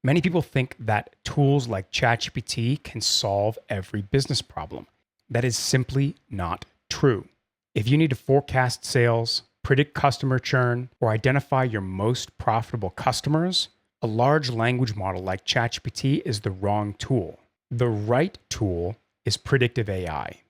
Many people think that tools like ChatGPT can solve every business problem. That is simply not true. If you need to forecast sales, predict customer churn, or identify your most profitable customers, a large language model like ChatGPT is the wrong tool. The right tool is predictive AI.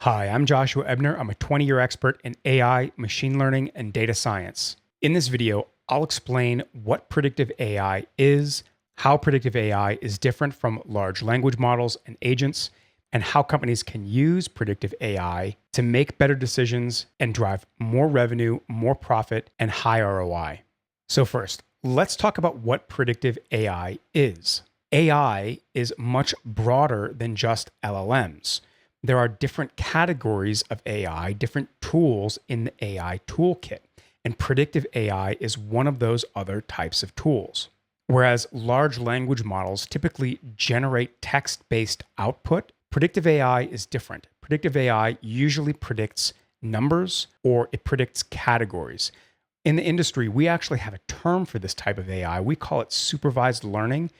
Hi, I'm Joshua Ebner. I'm a 20-year expert in AI, machine learning, and data science. In this video, I'll explain what predictive AI is, how predictive AI is different from large language models and agents, and how companies can use predictive AI to make better decisions and drive more revenue, more profit, and high ROI. So first, let's talk about what predictive AI is. AI is much broader than just LLMs. There are different categories of AI, different tools in the AI toolkit, and predictive AI is one of those other types of tools. Whereas large language models typically generate text-based output, predictive AI is different. Predictive AI usually predicts numbers or it predicts categories. In the industry, we actually have a term for this type of AI. We call it supervised learning.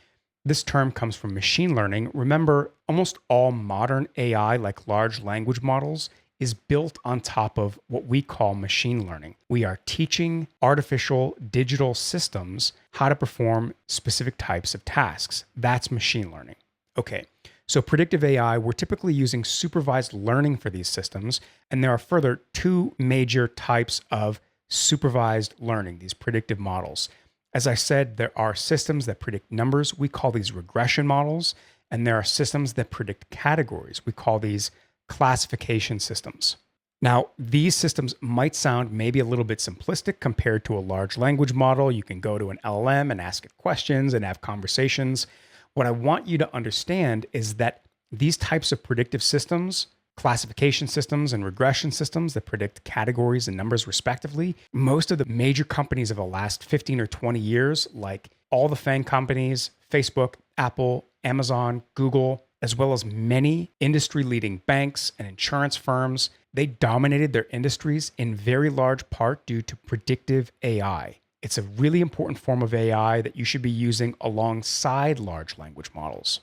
This term comes from machine learning. Remember, almost all modern AI, like large language models, is built on top of what we call machine learning. We are teaching artificial digital systems how to perform specific types of tasks. That's machine learning. Okay, so predictive AI, we're typically using supervised learning for these systems, and there are further two major types of supervised learning, these predictive models. As I said, there are systems that predict numbers. We call these regression models, and there are systems that predict categories. We call these classification systems. Now, these systems might sound maybe a little bit simplistic compared to a large language model. You can go to an LLM and ask it questions and have conversations. What I want you to understand is that these types of predictive systems, classification systems and regression systems that predict categories and numbers respectively, most of the major companies of the last 15 or 20 years, like all the FAANG companies, Facebook, Apple, Amazon, Google, as well as many industry-leading banks and insurance firms, they dominated their industries in very large part due to predictive AI. It's a really important form of AI that you should be using alongside large language models.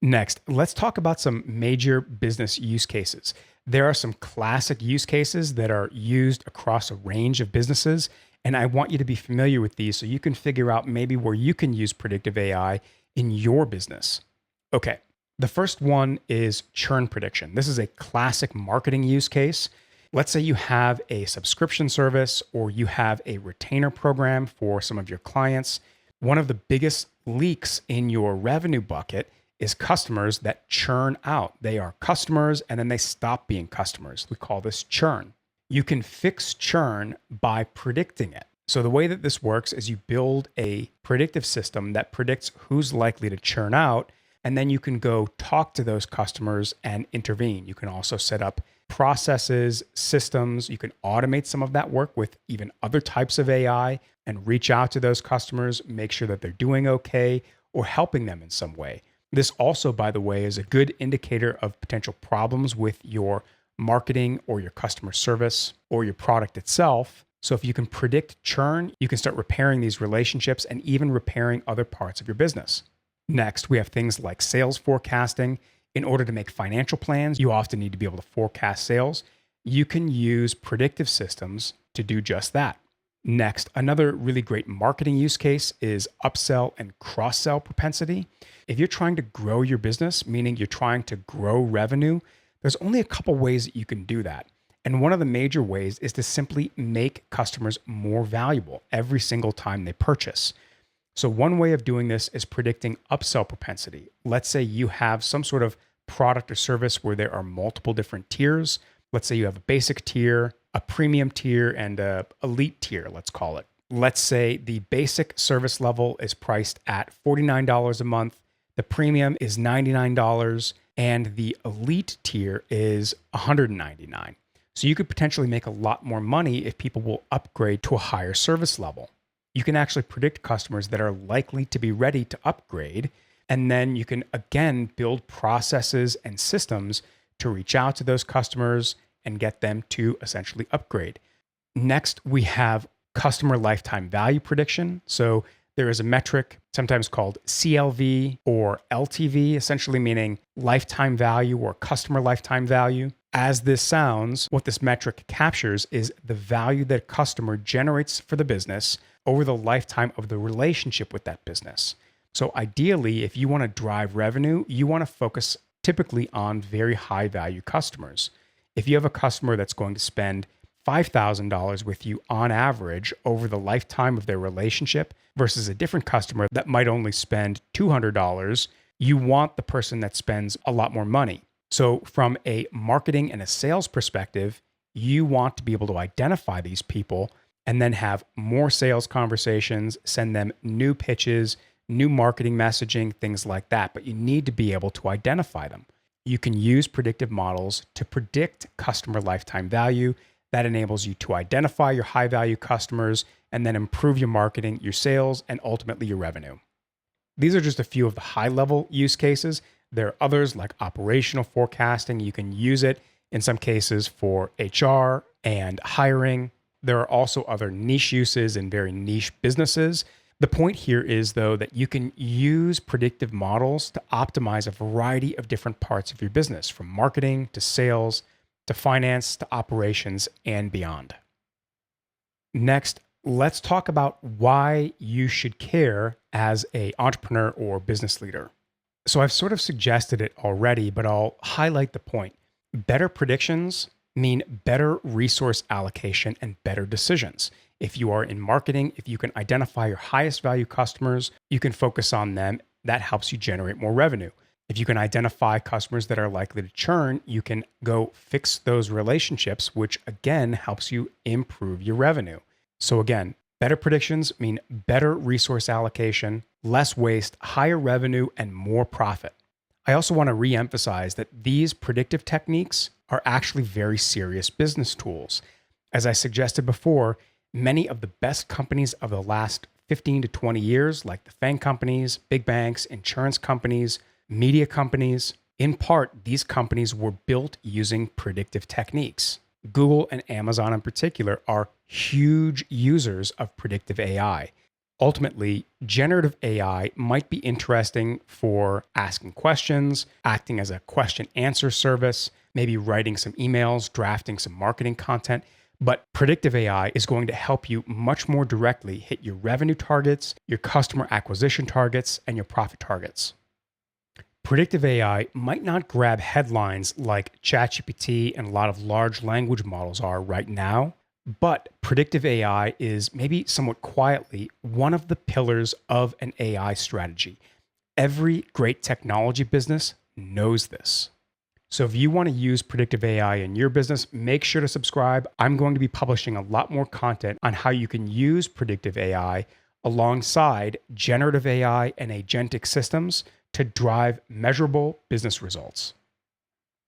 Next, let's talk about some major business use cases. There are some classic use cases that are used across a range of businesses, and I want you to be familiar with these so you can figure out maybe where you can use predictive AI in your business. Okay. The first one is churn prediction. This is a classic marketing use case. Let's say you have a subscription service or you have a retainer program for some of your clients. One of the biggest leaks in your revenue bucket is customers that churn out. They are customers and then they stop being customers. We call this churn. You can fix churn by predicting it. So the way that this works is you build a predictive system that predicts who's likely to churn out, and then you can go talk to those customers and intervene. You can also set up processes, systems. You can automate some of that work with even other types of AI and reach out to those customers, make sure that they're doing okay or helping them in some way. This also, by the way, is a good indicator of potential problems with your marketing or your customer service or your product itself. So if you can predict churn, you can start repairing these relationships and even repairing other parts of your business. Next, we have things like sales forecasting. In order to make financial plans, you often need to be able to forecast sales. You can use predictive systems to do just that. Next, another really great marketing use case is upsell and cross-sell propensity. If you're trying to grow your business, meaning you're trying to grow revenue, there's only a couple ways that you can do that. And one of the major ways is to simply make customers more valuable every single time they purchase. So one way of doing this is predicting upsell propensity. Let's say you have some sort of product or service where there are multiple different tiers. Let's say you have a basic tier, a premium tier, and an elite tier, let's call it. Let's say the basic service level is priced at $49 a month, the premium is $99, and the elite tier is $199. So you could potentially make a lot more money if people will upgrade to a higher service level. You can actually predict customers that are likely to be ready to upgrade. And then you can, again, build processes and systems to reach out to those customers and get them to essentially upgrade. Next, we have customer lifetime value prediction. So there is a metric, sometimes called CLV or LTV, essentially meaning lifetime value or customer lifetime value. As this sounds, what this metric captures is the value that a customer generates for the business over the lifetime of the relationship with that business. So ideally, if you want to drive revenue, you want to focus typically on very high value customers. If you have a customer that's going to spend $5,000 with you on average over the lifetime of their relationship versus a different customer that might only spend $200, you want the person that spends a lot more money. So from a marketing and a sales perspective, you want to be able to identify these people and then have more sales conversations, send them new pitches, new marketing messaging, things like that. But you need to be able to identify them. You can use predictive models to predict customer lifetime value. That enables you to identify your high value customers and then improve your marketing, your sales, and ultimately your revenue. These are just a few of the high level use cases. There are others like operational forecasting. You can use it in some cases for HR and hiring. There are also other niche uses in very niche businesses. The point here is, though, that you can use predictive models to optimize a variety of different parts of your business, from marketing to sales to finance to operations and beyond. Next, let's talk about why you should care as an entrepreneur or business leader. So I've sort of suggested it already, but I'll highlight the point. Better predictions mean better resource allocation and better decisions. If you are in marketing, if you can identify your highest value customers, you can focus on them. That helps you generate more revenue. If you can identify customers that are likely to churn, you can go fix those relationships, which again helps you improve your revenue. So again, better predictions mean better resource allocation, less waste, higher revenue, and more profit. I also want to re-emphasize that these predictive techniques are actually very serious business tools. As I suggested before, many of the best companies of the last 15 to 20 years, like the FAANG companies, big banks, insurance companies, media companies, in part, these companies were built using predictive techniques. Google and Amazon in particular are huge users of predictive AI. Ultimately, generative AI might be interesting for asking questions, acting as a question answer service, maybe writing some emails, drafting some marketing content. But predictive AI is going to help you much more directly hit your revenue targets, your customer acquisition targets, and your profit targets. Predictive AI might not grab headlines like ChatGPT and a lot of large language models are right now, but predictive AI is maybe somewhat quietly one of the pillars of an AI strategy. Every great technology business knows this. So if you want to use predictive AI in your business, make sure to subscribe. I'm going to be publishing a lot more content on how you can use predictive AI alongside generative AI and agentic systems to drive measurable business results.